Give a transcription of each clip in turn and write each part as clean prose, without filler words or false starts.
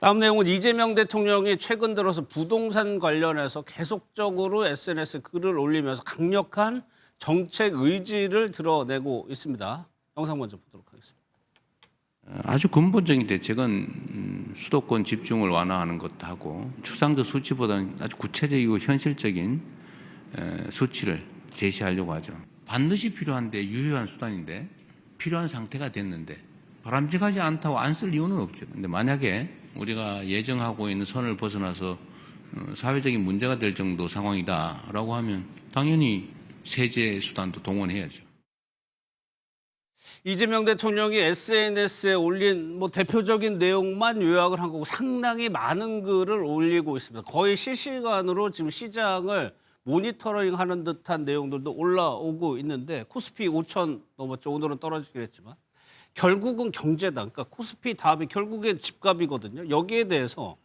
다음 내용은 이재명 대통령이 최근 들어서 부동산 관련해서 계속적으로 SNS에 글을 올리면서 강력한 정책 의지를 드러내고 있습니다. 영상 먼저 보도록 하겠습니다. 아주 근본적인 대책은 수도권 집중을 완화하는 것하고 추상적 수치보다는 아주 구체적이고 현실적인 수치를 제시하려고 하죠. 반드시 필요한데 유효한 수단인데 필요한 상태가 됐는데 바람직하지 않다고 안 쓸 이유는 없죠. 근데 만약에 우리가 예정하고 있는 선을 벗어나서 사회적인 문제가 될 정도 상황이다라고 하면 당연히 세제 수단도 동원해야죠. 이재명 대통령이 SNS에 올린 대표적인 내용만 요약을 한 거고 상당히 많은 글을 올리고 있습니다. 거의 실시간으로 지금 시장을 모니터링하는 듯한 내용들도 올라오고 있는데 코스피 5천 넘었죠. 오늘은 떨어지긴 했지만 결국은 경제다. 그러니까 코스피 다음이 결국엔 집값이거든요. 여기에 대해서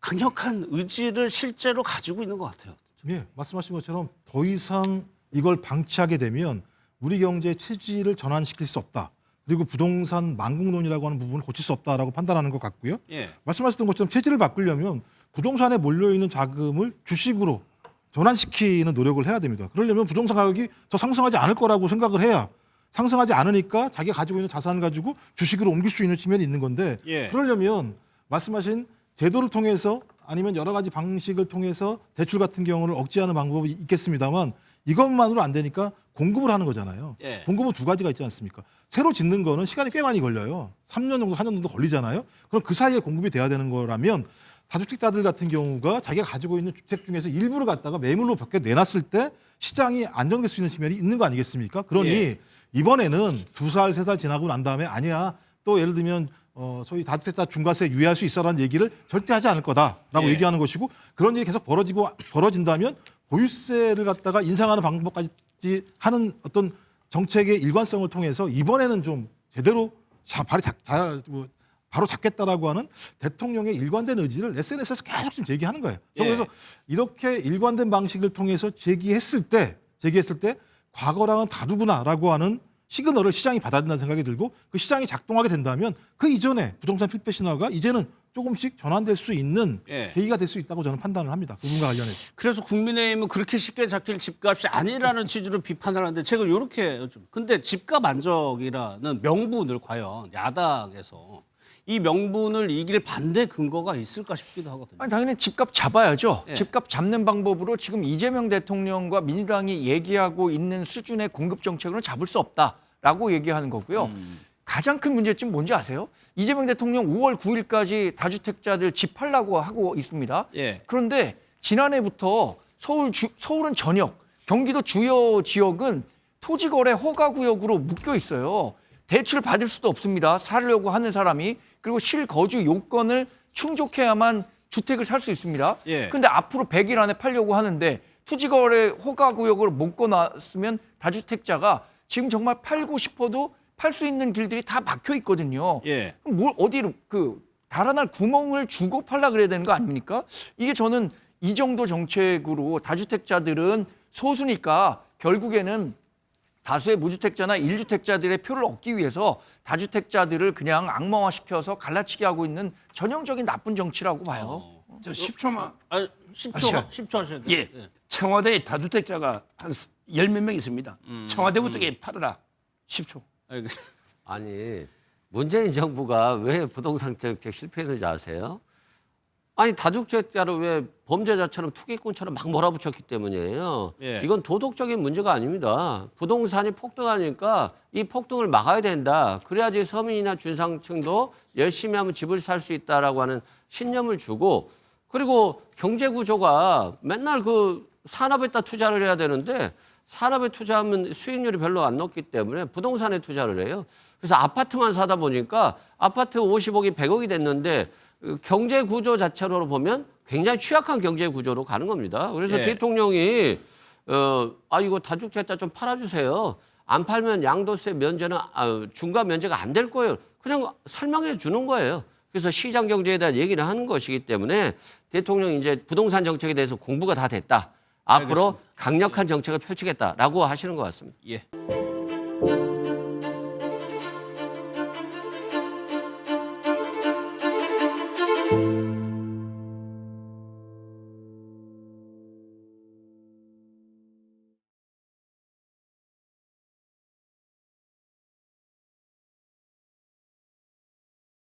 강력한 의지를 실제로 가지고 있는 것 같아요. 예, 말씀하신 것처럼 더 이상 이걸 방치하게 되면 우리 경제의 체질을 전환시킬 수 없다. 그리고 부동산 망국론이라고 하는 부분을 고칠 수 없다라고 판단하는 것 같고요. 예. 말씀하셨던 것처럼 체질을 바꾸려면 부동산에 몰려있는 자금을 주식으로 전환시키는 노력을 해야 됩니다. 그러려면 부동산 가격이 더 상승하지 않을 거라고 생각을 해야 상승하지 않으니까 자기가 가지고 있는 자산을 가지고 주식으로 옮길 수 있는 측면이 있는 건데 예. 그러려면 말씀하신 제도를 통해서 아니면 여러 가지 방식을 통해서 대출 같은 경우를 억제하는 방법이 있겠습니다만 이것만으로 안 되니까 공급을 하는 거잖아요. 예. 공급은 두 가지가 있지 않습니까? 새로 짓는 거는 시간이 꽤 많이 걸려요. 3년 정도, 4년 정도 걸리잖아요. 그럼 그 사이에 공급이 돼야 되는 거라면 다주택자들 같은 경우가 자기가 가지고 있는 주택 중에서 일부를 갖다가 매물로 밖에 내놨을 때 시장이 안정될 수 있는 측면이 있는 거 아니겠습니까? 그러니 예. 이번에는 2살, 3살 지나고 난 다음에 아니야. 또 예를 들면 소위 다주택자 중과세 유예할 수 있어라는 얘기를 절대 하지 않을 거다라고 예. 얘기하는 것이고 그런 일이 계속 벌어진다면 보유세를 갖다가 인상하는 방법까지 하는 어떤 정책의 일관성을 통해서 이번에는 좀 제대로 바로 잡겠다라고 하는 대통령의 일관된 의지를 SNS에서 계속 지금 제기하는 거예요. 예. 그래서 이렇게 일관된 방식을 통해서 제기했을 때 과거랑은 다르구나라고 하는 시그널을 시장이 받아야 된다는 생각이 들고 그 시장이 작동하게 된다면 그 이전에 부동산 필패 신화가 이제는 조금씩 전환될 수 있는 예. 계기가 될 수 있다고 저는 판단을 합니다. 그 부분과 관련해서. 그래서 국민의힘은 그렇게 쉽게 잡힐 집값이 아니라는 취지로 비판을 하는데 제가 이렇게 근데 집값 안정이라는 명분을 과연 야당에서 이 명분을 이길 반대 근거가 있을까 싶기도 하거든요. 아니, 당연히 집값 잡아야죠. 예. 집값 잡는 방법으로 지금 이재명 대통령과 민주당이 얘기하고 있는 수준의 공급 정책으로는 잡을 수 없다라고 얘기하는 거고요. 가장 큰 문제점 뭔지 아세요? 이재명 대통령 5월 9일까지 다주택자들 집 팔라고 하고 있습니다. 예. 그런데 지난해부터 서울은 전역, 경기도 주요 지역은 토지거래 허가구역으로 묶여 있어요. 대출 받을 수도 없습니다. 살려고 하는 사람이. 그리고 실거주 요건을 충족해야만 주택을 살 수 있습니다. 예. 근데 앞으로 100일 안에 팔려고 하는데 투지거래 허가구역으로 묶어놨으면 다주택자가 지금 정말 팔고 싶어도 팔 수 있는 길들이 다 막혀 있거든요. 예. 그럼 뭘 어디로 달아날 구멍을 주고 팔라 그래야 되는 거 아닙니까? 이게 저는 이 정도 정책으로 다주택자들은 소수니까 결국에는 다수의 무주택자나 1주택자들의 표를 얻기 위해서 다주택자들을 그냥 악마화시켜서 갈라치게 하고 있는 전형적인 나쁜 정치라고 봐요. 저 10초만. 아니, 10초 하셔야 돼요. 예. 청와대에 다주택자가 한 10몇 명 있습니다. 청와대부터 팔아라. 10초. 알겠습니다. 아니 문재인 정부가 왜 부동산 정책 실패했는지 아세요? 아니 다주택자를 왜 범죄자처럼 투기꾼처럼 막 몰아붙였기 때문이에요. 예. 이건 도덕적인 문제가 아닙니다. 부동산이 폭등하니까 이 폭등을 막아야 된다. 그래야지 서민이나 중상층도 열심히 하면 집을 살 수 있다라고 하는 신념을 주고 그리고 경제 구조가 맨날 그 산업에다 투자를 해야 되는데 산업에 투자하면 수익률이 별로 안 높기 때문에 부동산에 투자를 해요. 그래서 아파트만 사다 보니까 아파트 50억이 100억이 됐는데 경제 구조 자체로 보면 굉장히 취약한 경제 구조로 가는 겁니다. 그래서 예. 대통령이 이거 다주택자 좀 팔아주세요. 안 팔면 양도세 면제는 중과 면제가 안 될 거예요. 그냥 설명해 주는 거예요. 그래서 시장 경제에 대한 얘기를 하는 것이기 때문에 대통령이 이제 부동산 정책에 대해서 공부가 다 됐다. 앞으로 알겠습니다. 강력한 정책을 펼치겠다라고 하시는 것 같습니다. 예.